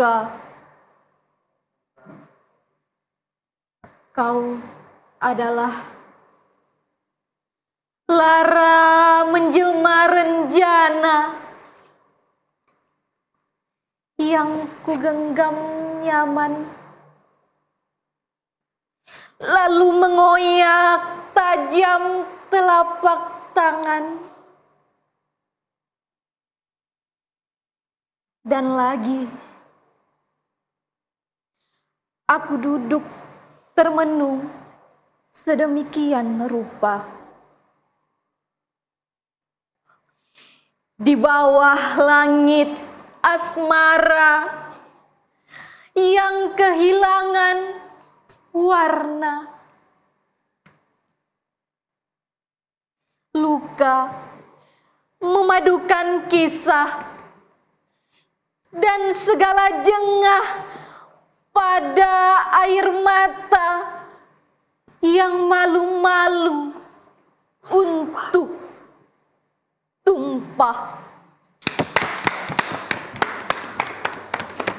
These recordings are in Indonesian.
Luka, kau adalah lara menjelma renjana yang kugenggam nyaman, lalu mengoyak tajam telapak tangan. Dan lagi, aku duduk termenung sedemikian rupa. Di bawah langit asmara yang kehilangan warna. Luka memadukan kisah dan segala jengah pada air mata yang malu-malu untuk tumpah.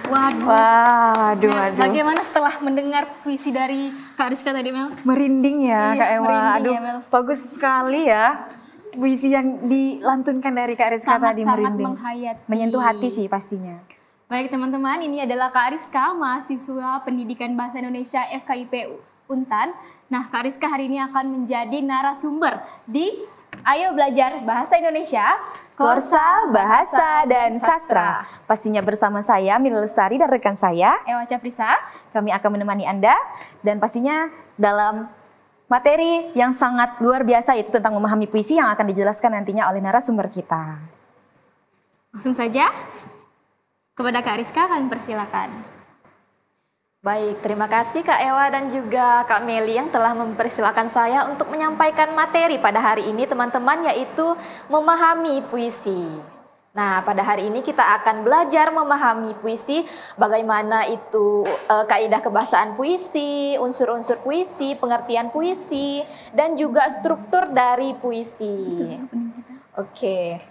Waduh. Bagaimana setelah mendengar puisi dari Kak Rizka tadi, Mel? Merinding ya, Iya, Kak Ewa. merinding ya, Mel. Bagus sekali ya. Puisi yang dilantunkan dari Kak Rizka tadi Sangat-sangat merinding. menghayati. Menyentuh hati sih pastinya. Baik teman-teman, ini adalah Kak Rizka, mahasiswa Pendidikan Bahasa Indonesia FKIP Untan. Nah, Kak Rizka hari ini akan menjadi narasumber di Ayo Belajar Bahasa Indonesia, Korsa Bahasa dan Sastra. Pastinya bersama saya, Mila Lestari, dan rekan saya, Ewa Caprisa. kami akan menemani Anda. Dan pastinya dalam materi yang sangat luar biasa, yaitu tentang memahami puisi yang akan dijelaskan nantinya oleh narasumber kita. Langsung saja kepada Kak Rizka kami persilakan. Baik, terima kasih Kak Ewa dan juga Kak Meli yang telah mempersilahkan saya untuk menyampaikan materi pada hari ini teman-teman, yaitu memahami puisi. Nah, pada hari ini kita akan belajar memahami puisi, bagaimana itu kaidah kebahasaan puisi, unsur-unsur puisi, pengertian puisi, dan juga struktur dari puisi. Oke.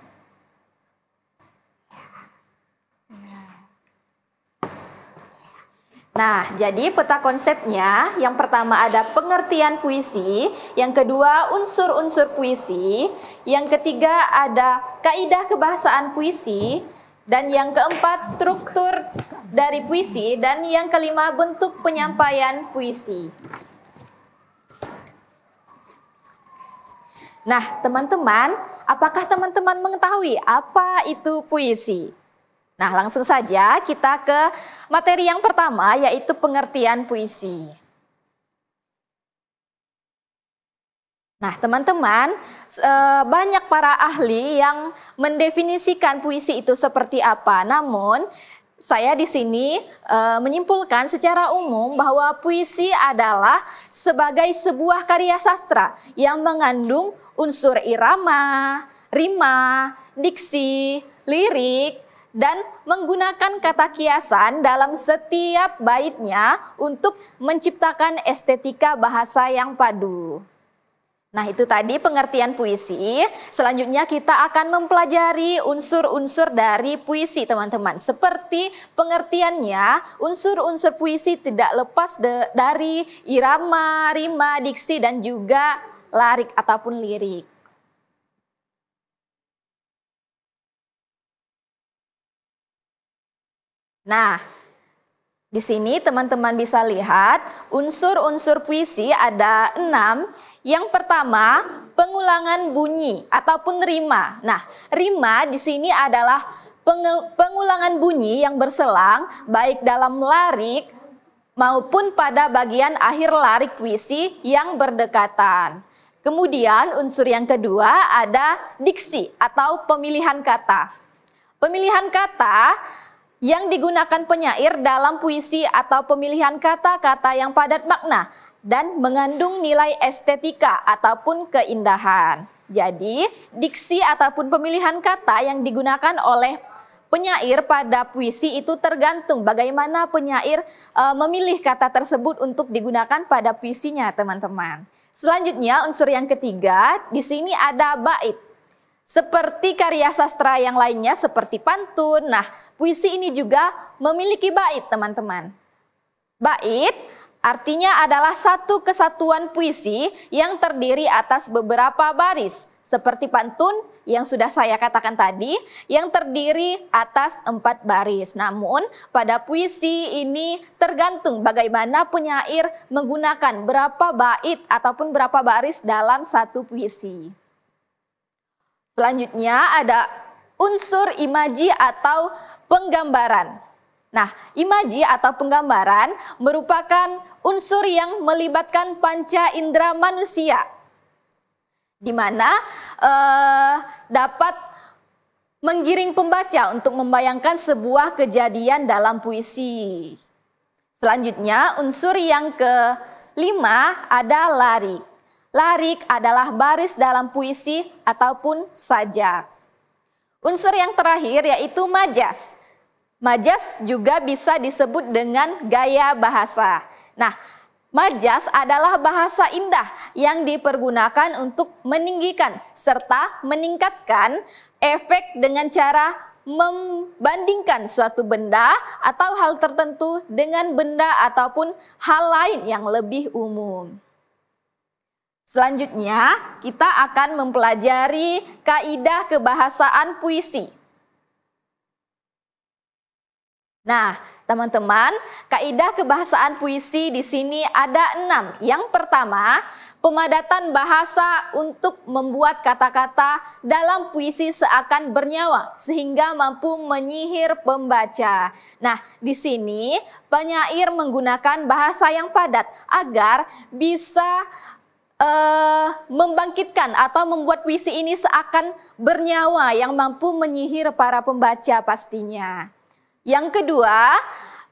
Nah, jadi peta konsepnya, yang pertama ada pengertian puisi, yang kedua unsur-unsur puisi, yang ketiga ada kaidah kebahasaan puisi, dan yang keempat struktur dari puisi, dan yang kelima bentuk penyampaian puisi. Nah, teman-teman, apakah teman-teman mengetahui apa itu puisi? Nah, langsung saja kita ke materi yang pertama, yaitu pengertian puisi. Nah, teman-teman, banyak para ahli yang mendefinisikan puisi itu seperti apa. Namun, saya di sini menyimpulkan secara umum bahwa puisi adalah sebagai sebuah karya sastra yang mengandung unsur irama, rima, diksi, lirik, dan menggunakan kata kiasan dalam setiap baitnya untuk menciptakan estetika bahasa yang padu. Nah, itu tadi pengertian puisi. Selanjutnya kita akan mempelajari unsur-unsur dari puisi, teman-teman. Seperti pengertiannya, unsur-unsur puisi tidak lepas dari irama, rima, diksi, dan juga larik ataupun lirik. Nah, di sini teman-teman bisa lihat unsur-unsur puisi ada 6. Yang pertama, pengulangan bunyi ataupun rima. Nah, rima di sini adalah pengulangan bunyi yang berselang baik dalam larik maupun pada bagian akhir larik puisi yang berdekatan. Kemudian unsur yang kedua ada diksi atau pemilihan kata. Pemilihan kata yang digunakan penyair dalam puisi atau pemilihan kata-kata yang padat makna dan mengandung nilai estetika ataupun keindahan. Jadi, diksi ataupun pemilihan kata yang digunakan oleh penyair pada puisi itu tergantung bagaimana penyair memilih kata tersebut untuk digunakan pada puisinya, teman-teman. Selanjutnya, unsur yang ketiga, di sini ada bait. Seperti karya sastra yang lainnya seperti pantun. Nah, puisi ini juga memiliki bait, teman-teman. Bait artinya adalah satu kesatuan puisi yang terdiri atas beberapa baris. Seperti pantun yang sudah saya katakan tadi, yang terdiri atas 4 baris. Namun, pada puisi ini tergantung bagaimana penyair menggunakan berapa bait ataupun berapa baris dalam satu puisi. Selanjutnya ada unsur imaji atau penggambaran. Nah, imaji atau penggambaran merupakan unsur yang melibatkan panca indera manusia, di mana dapat menggiring pembaca untuk membayangkan sebuah kejadian dalam puisi. Selanjutnya, unsur yang kelima ada larik. Larik adalah baris dalam puisi ataupun sajak. Unsur yang terakhir yaitu majas. Majas juga bisa disebut dengan gaya bahasa. Nah, majas adalah bahasa indah yang dipergunakan untuk meninggikan serta meningkatkan efek dengan cara membandingkan suatu benda atau hal tertentu dengan benda ataupun hal lain yang lebih umum. Selanjutnya, kita akan mempelajari kaidah kebahasaan puisi. Nah, teman-teman, kaidah kebahasaan puisi di sini ada 6. Yang pertama, pemadatan bahasa untuk membuat kata-kata dalam puisi seakan bernyawa sehingga mampu menyihir pembaca. Nah, di sini penyair menggunakan bahasa yang padat agar bisa membangkitkan atau membuat puisi ini seakan bernyawa yang mampu menyihir para pembaca pastinya. Yang kedua,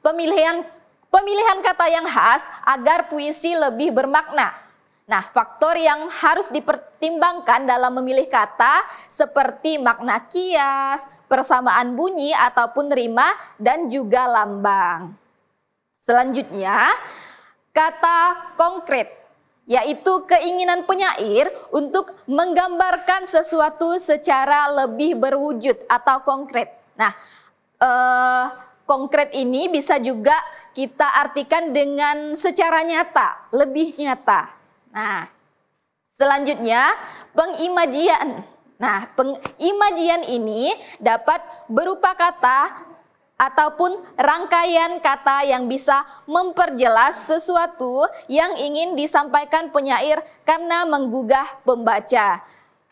pemilihan kata yang khas agar puisi lebih bermakna. Nah, faktor yang harus dipertimbangkan dalam memilih kata seperti makna kias, persamaan bunyi ataupun rima, dan juga lambang. Selanjutnya, kata konkret, yaitu keinginan penyair untuk menggambarkan sesuatu secara lebih berwujud atau konkret. Nah, konkret ini bisa juga kita artikan dengan secara nyata, lebih nyata. Nah, selanjutnya pengimajian. Nah, pengimajian ini dapat berupa kata ataupun rangkaian kata yang bisa memperjelas sesuatu yang ingin disampaikan penyair karena menggugah pembaca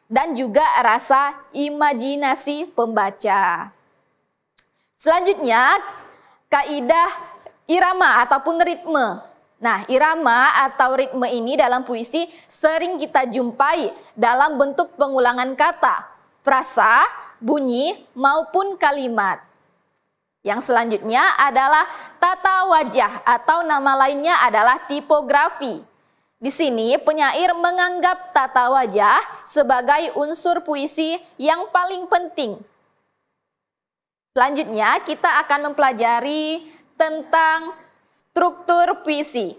dan juga rasa imajinasi pembaca. Selanjutnya, kaidah irama ataupun ritme. Nah, irama atau ritme ini dalam puisi sering kita jumpai dalam bentuk pengulangan kata, frasa, bunyi, maupun kalimat. Yang selanjutnya adalah tata wajah atau nama lainnya adalah tipografi. Di sini penyair menganggap tata wajah sebagai unsur puisi yang paling penting. Selanjutnya kita akan mempelajari tentang struktur puisi.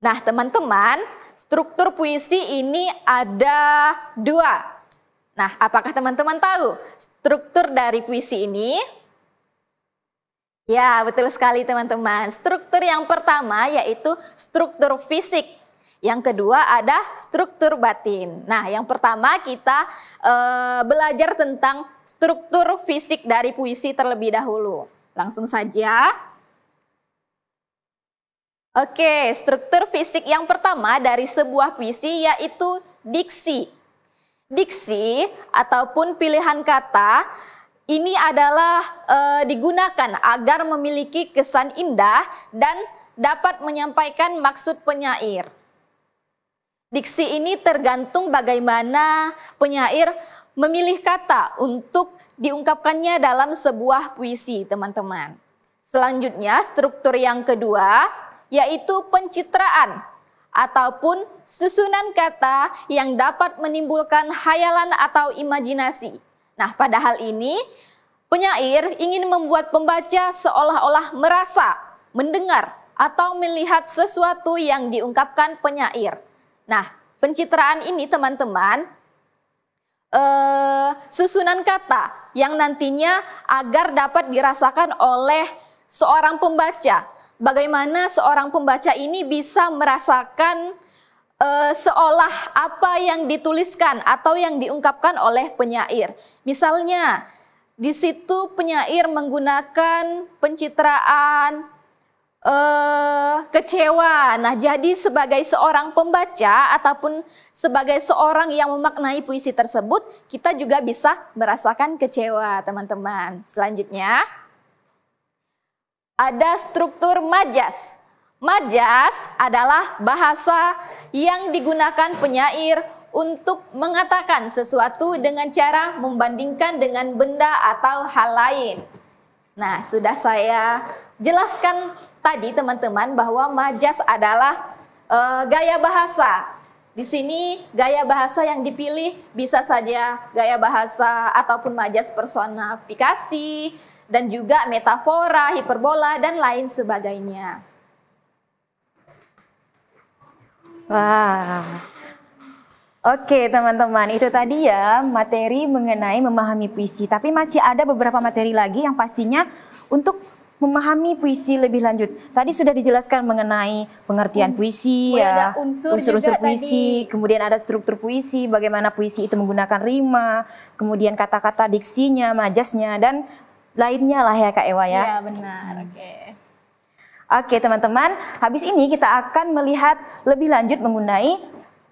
Nah, teman-teman, struktur puisi ini ada 2. Nah, apakah teman-teman tahu struktur dari puisi ini? Ya, betul sekali teman-teman. Struktur yang pertama yaitu struktur fisik. Yang kedua ada struktur batin. Nah, yang pertama kita belajar tentang struktur fisik dari puisi terlebih dahulu. Langsung saja. Oke, struktur fisik yang pertama dari sebuah puisi yaitu diksi. Diksi ataupun pilihan kata ini adalah digunakan agar memiliki kesan indah dan dapat menyampaikan maksud penyair. Diksi ini tergantung bagaimana penyair memilih kata untuk diungkapkannya dalam sebuah puisi, teman-teman. Selanjutnya, struktur yang kedua yaitu pencitraan ataupun susunan kata yang dapat menimbulkan khayalan atau imajinasi. Nah, pada hal ini, penyair ingin membuat pembaca seolah-olah merasa, mendengar, atau melihat sesuatu yang diungkapkan penyair. Nah, pencitraan ini teman-teman susunan kata yang nantinya agar dapat dirasakan oleh seorang pembaca. Bagaimana seorang pembaca ini bisa merasakan seolah apa yang dituliskan atau yang diungkapkan oleh penyair. Misalnya, di situ penyair menggunakan pencitraan kecewa. Nah, jadi sebagai seorang pembaca ataupun sebagai seorang yang memaknai puisi tersebut, kita juga bisa merasakan kecewa, teman-teman. Selanjutnya, ada struktur majas. Majas adalah bahasa yang digunakan penyair untuk mengatakan sesuatu dengan cara membandingkan dengan benda atau hal lain. Nah, sudah saya jelaskan tadi teman-teman bahwa majas adalah gaya bahasa. Di sini gaya bahasa yang dipilih bisa saja gaya bahasa ataupun majas personifikasi dan juga metafora, hiperbola dan lain sebagainya. Wah, oke teman-teman, itu tadi ya materi mengenai memahami puisi. Tapi masih ada beberapa materi lagi yang pastinya untuk memahami puisi lebih lanjut. Tadi sudah dijelaskan mengenai pengertian puisi, ya, unsur-unsur puisi, kemudian ada struktur puisi, bagaimana puisi itu menggunakan rima, kemudian kata-kata diksinya, majasnya, dan lainnya lah ya Kak Ewa ya. Iya benar, oke. Oke teman-teman, habis ini kita akan melihat lebih lanjut mengenai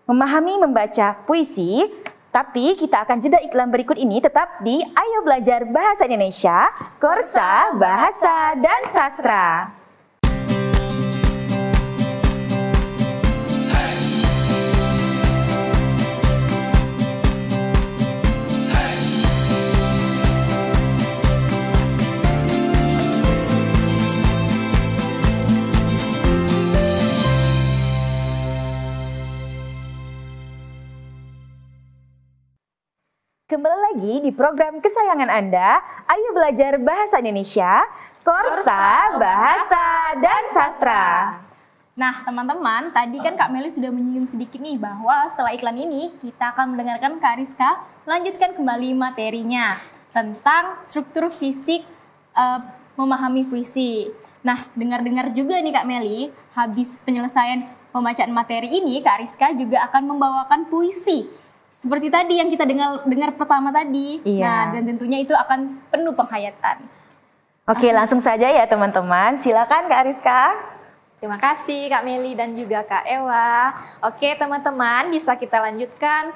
memahami membaca puisi. Tapi kita akan jeda iklan berikut ini tetap di Ayo Belajar Bahasa Indonesia, Korsa Bahasa dan Sastra. Kembali lagi di program kesayangan Anda, Ayo Belajar Bahasa Indonesia, Korsa Bahasa dan Sastra. Nah teman-teman, tadi kan Kak Meli sudah menyinggung sedikit nih bahwa setelah iklan ini kita akan mendengarkan Kak Rizka melanjutkan kembali materinya tentang struktur fisik memahami puisi. Nah dengar-dengar juga nih Kak Meli, habis penyelesaian pembacaan materi ini Kak Rizka juga akan membawakan puisi. Seperti tadi yang kita dengar pertama tadi. Iya. Nah, dan tentunya itu akan penuh penghayatan. Oke, langsung saja ya teman-teman. Silakan Kak Rizka. Terima kasih Kak Meli dan juga Kak Ewa. Oke teman-teman, bisa kita lanjutkan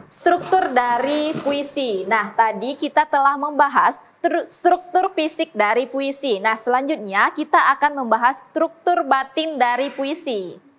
struktur dari puisi. Nah, tadi kita telah membahas struktur fisik dari puisi. Nah, selanjutnya kita akan membahas struktur batin dari puisi.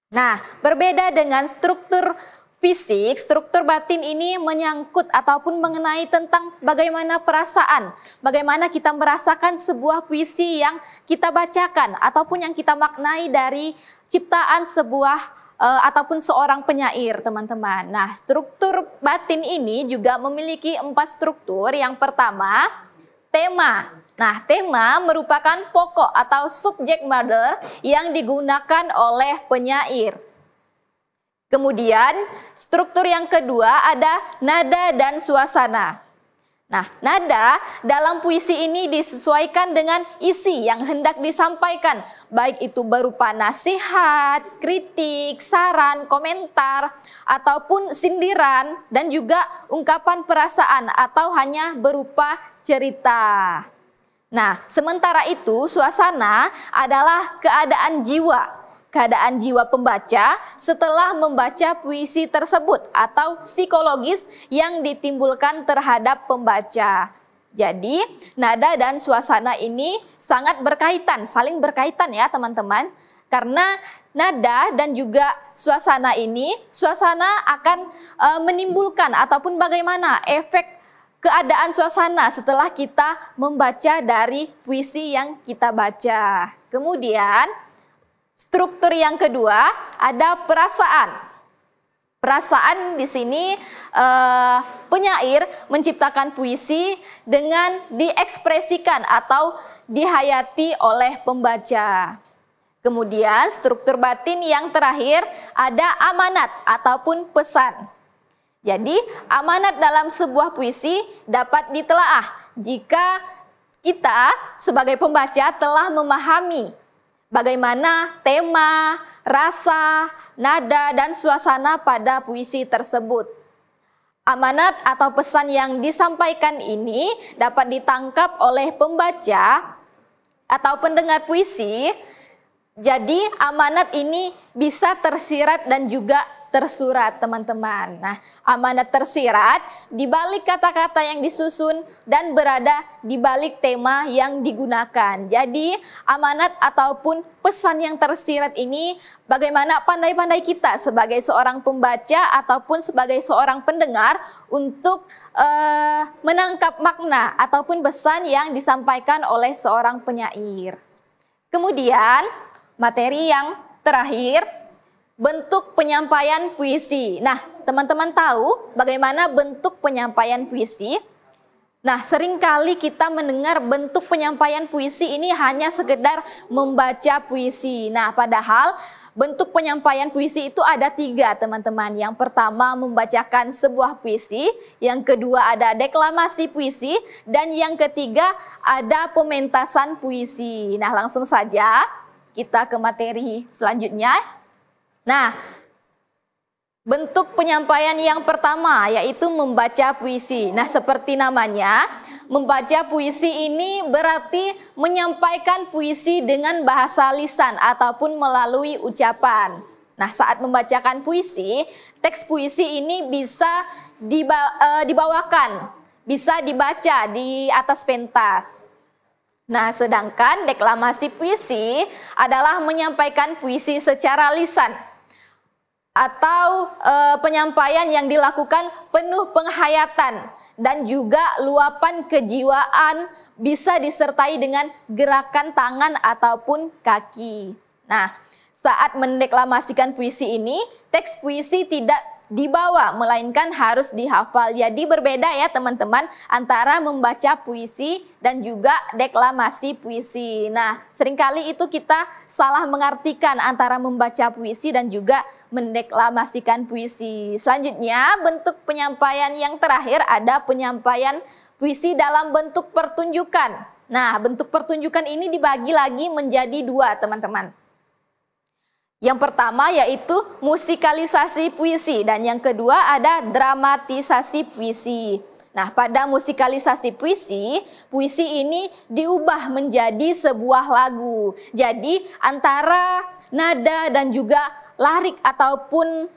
Nah, berbeda dengan struktur fisik, struktur batin ini menyangkut ataupun mengenai tentang bagaimana perasaan, bagaimana kita merasakan sebuah puisi yang kita bacakan ataupun yang kita maknai dari ciptaan sebuah ataupun seorang penyair, teman-teman. Nah, struktur batin ini juga memiliki 4 struktur. Yang pertama, tema. Nah, tema merupakan pokok atau subject matter yang digunakan oleh penyair. Kemudian, struktur yang kedua ada nada dan suasana. Nah, nada dalam puisi ini disesuaikan dengan isi yang hendak disampaikan, baik itu berupa nasihat, kritik, saran, komentar, ataupun sindiran, dan juga ungkapan perasaan atau hanya berupa cerita. Nah, sementara itu suasana adalah keadaan jiwa pembaca setelah membaca puisi tersebut atau psikologis yang ditimbulkan terhadap pembaca. Jadi, nada dan suasana ini sangat berkaitan, saling berkaitan ya teman-teman. Karena nada dan juga suasana ini, suasana akan menimbulkan ataupun bagaimana efek keadaan suasana setelah kita membaca dari puisi yang kita baca. Kemudian struktur yang kedua ada perasaan. Perasaan di sini penyair menciptakan puisi dengan diekspresikan atau dihayati oleh pembaca. Kemudian struktur batin yang terakhir ada amanat ataupun pesan. Jadi amanat dalam sebuah puisi dapat ditelaah jika kita sebagai pembaca telah memahami bagaimana tema, rasa, nada, dan suasana pada puisi tersebut. Amanat atau pesan yang disampaikan ini dapat ditangkap oleh pembaca atau pendengar puisi. Jadi amanat ini bisa tersirat dan juga tersurat, teman-teman. Nah, amanat tersirat di balik kata-kata yang disusun dan berada di balik tema yang digunakan. Jadi, amanat ataupun pesan yang tersirat ini bagaimana pandai-pandai kita sebagai seorang pembaca ataupun sebagai seorang pendengar untuk menangkap makna ataupun pesan yang disampaikan oleh seorang penyair. Kemudian, materi yang terakhir, bentuk penyampaian puisi. Nah, teman-teman tahu bagaimana bentuk penyampaian puisi? Nah, seringkali kita mendengar bentuk penyampaian puisi ini hanya sekedar membaca puisi. Nah, padahal bentuk penyampaian puisi itu ada 3, teman-teman. Yang pertama membacakan sebuah puisi, yang kedua ada deklamasi puisi, dan yang ketiga ada pementasan puisi. Nah, langsung saja kita ke materi selanjutnya. Nah, bentuk penyampaian yang pertama yaitu membaca puisi. Nah, seperti namanya, membaca puisi ini berarti menyampaikan puisi dengan bahasa lisan ataupun melalui ucapan. Nah, saat membacakan puisi, teks puisi ini bisa dibawakan, bisa dibaca di atas pentas. Nah, sedangkan deklamasi puisi adalah menyampaikan puisi secara lisan atau penyampaian yang dilakukan penuh penghayatan dan juga luapan kejiwaan, bisa disertai dengan gerakan tangan ataupun kaki. Nah, saat mendeklamasikan puisi ini, teks puisi tidak dibawa, melainkan harus dihafal. Jadi berbeda ya teman-teman antara membaca puisi dan juga deklamasi puisi. Nah, seringkali itu kita salah mengartikan antara membaca puisi dan juga mendeklamasikan puisi. Selanjutnya, bentuk penyampaian yang terakhir ada penyampaian puisi dalam bentuk pertunjukan. Nah, bentuk pertunjukan ini dibagi lagi menjadi 2, teman-teman. Yang pertama yaitu musikalisasi puisi dan yang kedua ada dramatisasi puisi. Nah, pada musikalisasi puisi, puisi ini diubah menjadi sebuah lagu. Jadi antara nada dan juga lirik ataupun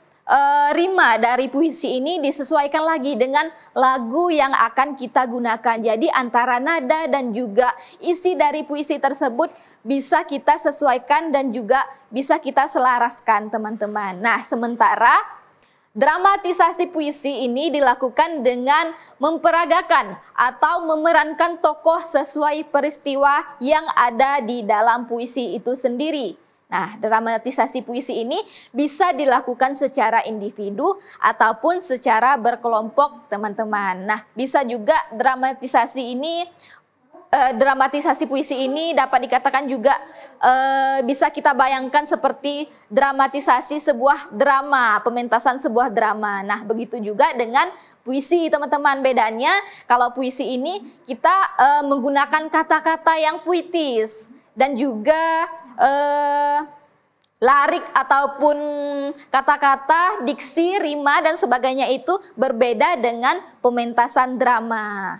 rima dari puisi ini disesuaikan lagi dengan lagu yang akan kita gunakan. Jadi antara nada dan juga isi dari puisi tersebut bisa kita sesuaikan dan juga bisa kita selaraskan, teman-teman. Nah, sementara dramatisasi puisi ini dilakukan dengan memperagakan atau memerankan tokoh sesuai peristiwa yang ada di dalam puisi itu sendiri. Nah, dramatisasi puisi ini bisa dilakukan secara individu ataupun secara berkelompok, teman-teman. Nah, bisa juga dramatisasi puisi ini dapat dikatakan juga bisa kita bayangkan seperti dramatisasi sebuah drama, pementasan sebuah drama. Nah, begitu juga dengan puisi, teman-teman. Bedanya kalau puisi ini kita menggunakan kata-kata yang puitis dan juga lirik ataupun kata-kata, diksi, rima dan sebagainya itu berbeda dengan pementasan drama.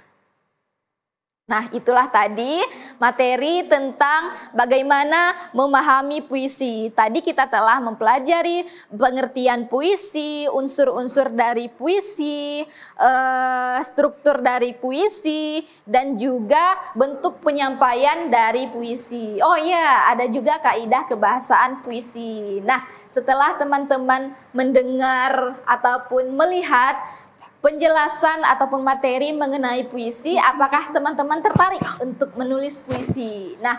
Nah, itulah tadi materi tentang bagaimana memahami puisi. Tadi kita telah mempelajari pengertian puisi, unsur-unsur dari puisi, struktur dari puisi, dan juga bentuk penyampaian dari puisi. Oh iya, ada juga kaidah kebahasaan puisi. Nah, setelah teman-teman mendengar ataupun melihat penjelasan ataupun materi mengenai puisi, apakah teman-teman tertarik untuk menulis puisi? Nah,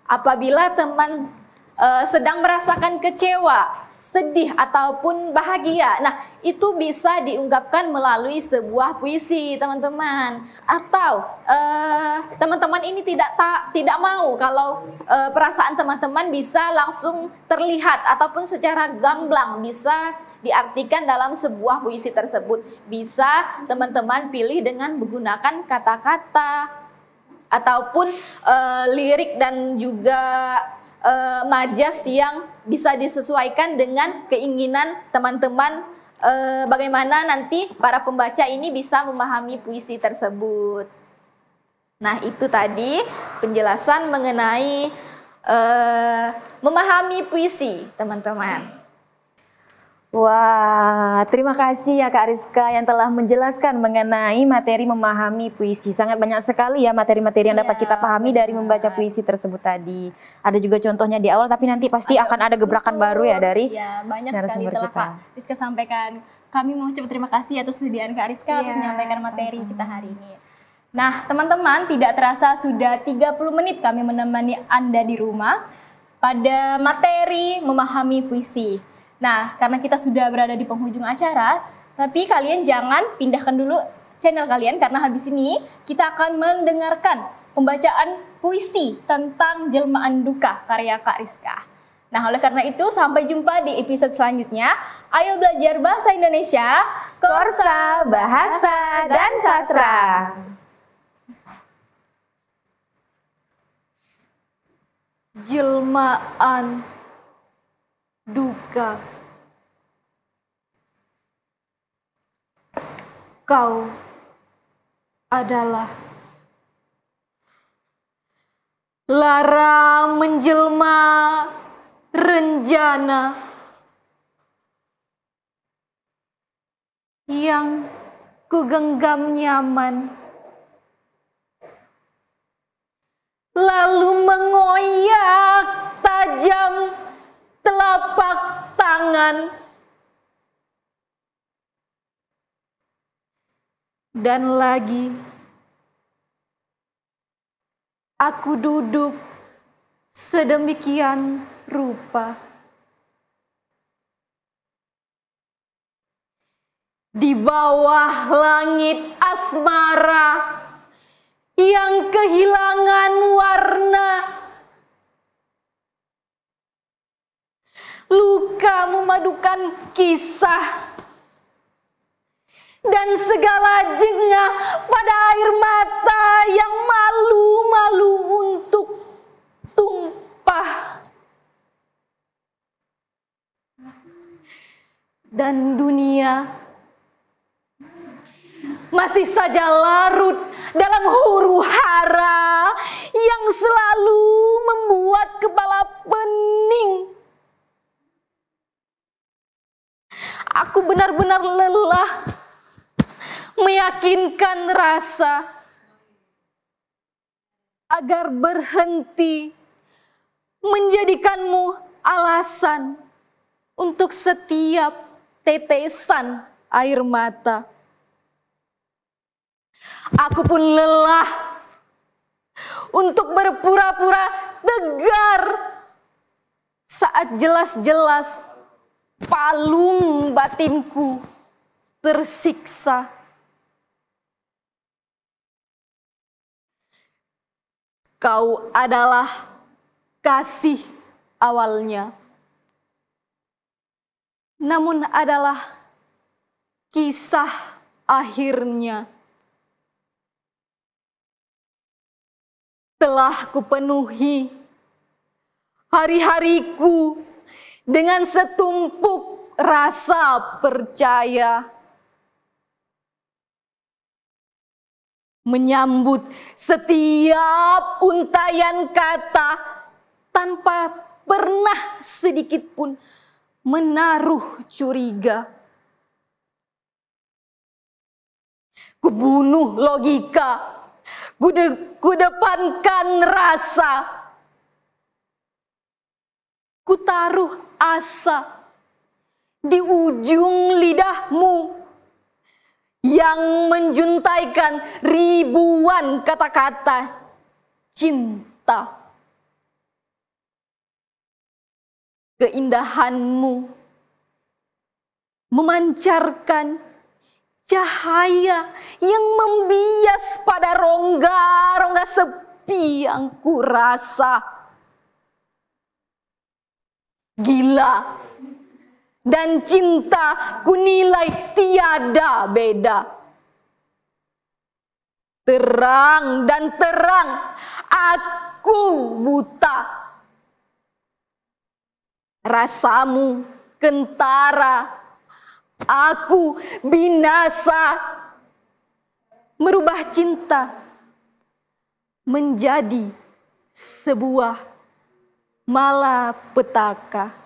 apabila teman sedang merasakan kecewa sedih ataupun bahagia. Nah, itu bisa diungkapkan melalui sebuah puisi, teman-teman. Atau teman-teman ini tidak mau kalau perasaan teman-teman bisa langsung terlihat ataupun secara gamblang bisa diartikan dalam sebuah puisi tersebut. Bisa teman-teman pilih dengan menggunakan kata-kata ataupun lirik dan juga majas yang bisa disesuaikan dengan keinginan teman-teman, bagaimana nanti para pembaca ini bisa memahami puisi tersebut. Nah, itu tadi penjelasan mengenai memahami puisi, teman-teman. Wah, terima kasih ya Kak Rizka yang telah menjelaskan mengenai materi memahami puisi. Sangat banyak sekali ya materi-materi yang dapat kita pahami dari membaca puisi tersebut tadi. Ada juga contohnya di awal, tapi nanti pasti akan ada gebrakan baru ya dari banyak sekali telah Kak Rizka sampaikan. Kami mau ucap terima kasih atas kesediaan Kak Rizka untuk menyampaikan materi kita hari ini. Nah, teman-teman, tidak terasa sudah 30 menit kami menemani Anda di rumah pada materi memahami puisi. Nah, karena kita sudah berada di penghujung acara, tapi kalian jangan pindahkan dulu channel kalian karena habis ini kita akan mendengarkan pembacaan puisi tentang Jelmaan Duka karya Kak Rizka. Nah, oleh karena itu sampai jumpa di episode selanjutnya. Ayo belajar bahasa Indonesia, Korsa Bahasa dan Sastra. Jelmaan duka. Kau adalah lara menjelma renjana yang kugenggam nyaman, lalu mengoyak tajam telapak tangan, dan lagi aku duduk sedemikian rupa di bawah langit asmara yang kehilangan warna. Luka memadukan kisah dan segala jengah pada air mata yang malu-malu untuk tumpah. Dan dunia masih saja larut dalam huru-hara yang selalu membuat kepala pening. Aku benar-benar lelah meyakinkan rasa agar berhenti menjadikanmu alasan untuk setiap tetesan air mata. Aku pun lelah untuk berpura-pura tegar saat jelas-jelas palung batinku tersiksa. Kau adalah kasih awalnya, namun adalah kisah akhirnya. Telah kupenuhi hari-hariku dengan setumpuk rasa percaya, menyambut setiap untayan kata tanpa pernah sedikit pun menaruh curiga. Kubunuh logika, kudepankan rasa, kutaruh asa di ujung lidahmu yang menjuntaikan ribuan kata-kata cinta. Keindahanmu memancarkan cahaya yang membias pada rongga-rongga sepi yang kurasa. Gila dan cinta kunilai tiada beda. Terang dan terang, aku buta. Rasamu kentara, aku binasa. Merubah cinta menjadi sebuah malapetaka.